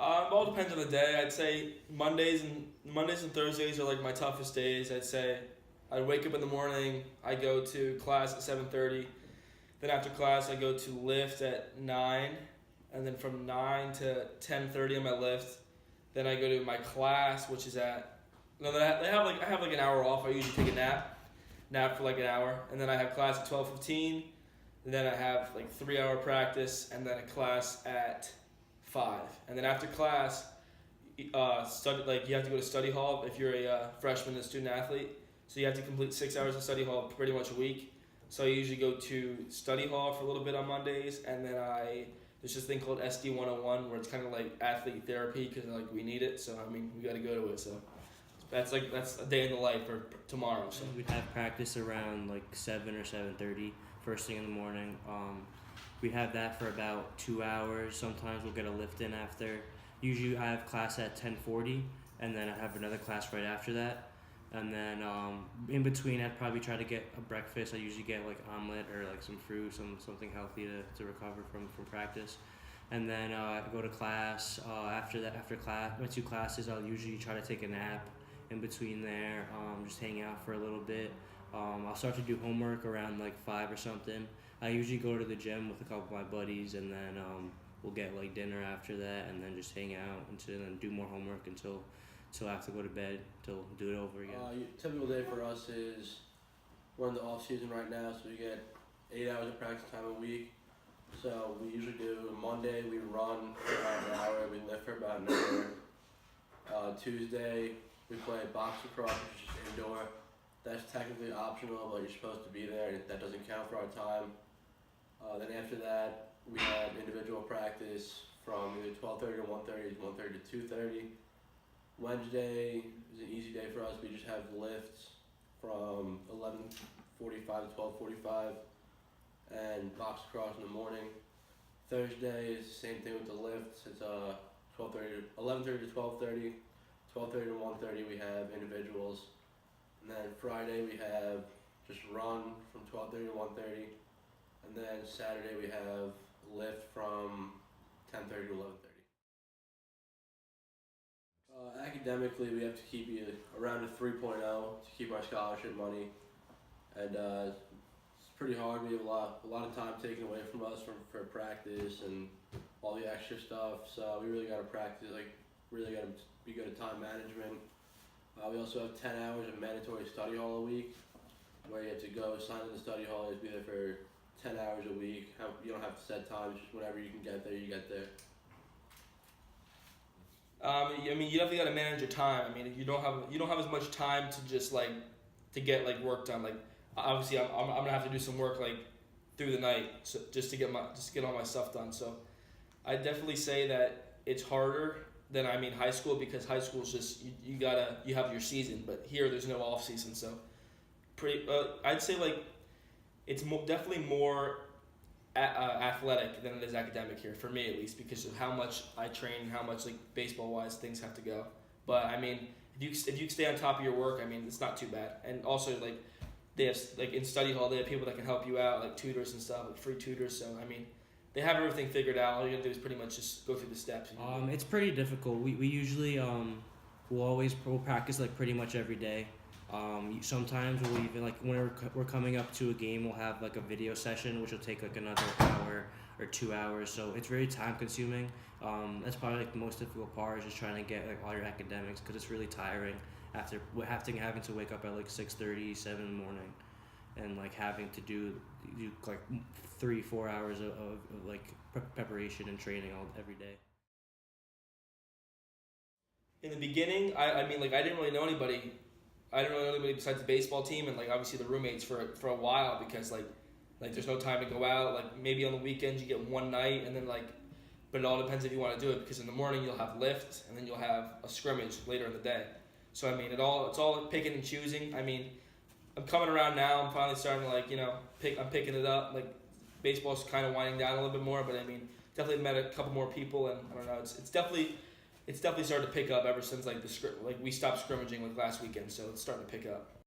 All depends on the day. I'd say Mondays and Thursdays are like my toughest days. I'd say I wake up in the morning. I go to class at 7:30. Then after class, I go to lift at 9, and then from 9 to 10:30 on my lift. Then I go to my class, which is at no. I have like an hour off. I usually take a nap for like an hour, and then I have class at 12:15. And then I have like 3 hour practice, and then a class at 5. And then after class, study like you have to go to study hall if you're a freshman and student athlete. So you have to complete 6 hours of study hall pretty much a week. So I usually go to study hall for a little bit on Mondays, and then there's this thing called SD 101 where it's kind of like athlete therapy because like we need it. So I mean we got to go to it. So that's a day in the life for tomorrow. So we'd have practice around like 7 or 7:30. First thing in the morning. We have that for about 2 hours. Sometimes we'll get a lift in after. Usually I have class at 10:40, and then I have another class right after that. And then in between, I'd probably try to get a breakfast. I usually get like omelet or like some fruit, something healthy to recover from practice. And then I go to class. After class, my 2 classes, I'll usually try to take a nap in between there, just hang out for a little bit. I'll start to do homework around like 5 or something. I usually go to the gym with a couple of my buddies, and then we'll get like dinner after that, and then just hang out and do more homework until I have to go to bed, till do it over again. Typical day for us is we're in the off season right now, so we get 8 hours of practice time a week. So we usually do Monday we run for about an hour, we lift for about an hour. Tuesday we play box lacrosse, which is just indoor. That's technically optional, but you're supposed to be there, and that doesn't count for our time. Then after that, we have individual practice from either 12:30 to 1:30, 1:30 to 2:30. Wednesday is an easy day for us. We just have lifts from 11:45 to 12:45, and box lacrosse in the morning. Thursday is the same thing with the lifts. It's 11:30 to 12:30, 12:30 to 1:30. We have individuals. And then Friday we have just run from 12:30 to 1:30, and then Saturday we have lift from 10:30 to 11:30. Academically, we have to keep around a 3.0 to keep our scholarship money, and it's pretty hard. We have a lot of time taken away from us for practice and all the extra stuff. So we really got to practice, really got to be good at time management. We also have 10 hours of mandatory study hall a week, where you have to go sign in the study hall. You have to be there for 10 hours a week. You don't have to set times, just whenever you can get there, you get there. I mean, you definitely got to manage your time. I mean, you don't have as much time to just like to get like work done. Like obviously, I'm gonna have to do some work like through the night, so just to get all my stuff done. So I definitely say that it's harder than high school, because high school is just you have your season, but here there's no off season. So I'd say like it's definitely more athletic than it is academic here, for me at least, because of how much I train and how much like baseball wise things have to go. But I mean, if you stay on top of your work, I mean, it's not too bad. And also like they have like in study hall, they have people that can help you out, like tutors and stuff, like free tutors. So I mean, they have everything figured out. All you gotta do is pretty much just go through the steps. It's pretty difficult. We usually we'll practice like pretty much every day. Sometimes we'll even like when we're coming up to a game, we'll have like a video session, which will take like another hour or 2 hours. So it's very time consuming. That's probably like the most difficult part, is just trying to get like all your academics, because it's really tiring after having to wake up at like 6:30, 7 in the morning, and like having to do like 3-4 hours of like preparation and training every day. In the beginning, I mean, like I didn't really know anybody. I didn't really know anybody besides the baseball team and like obviously the roommates for a while, because like there's no time to go out. Like maybe on the weekends you get one night, and then but it all depends if you want to do it, because in the morning you'll have lift, and then you'll have a scrimmage later in the day. So I mean, it's all picking and choosing. I mean, I'm coming around now. I'm finally starting to I'm picking it up. Like baseball's kind of winding down a little bit more, but I mean, definitely met a couple more people, and I don't know. It's definitely started to pick up ever since like we stopped scrimmaging like last weekend. So it's starting to pick up.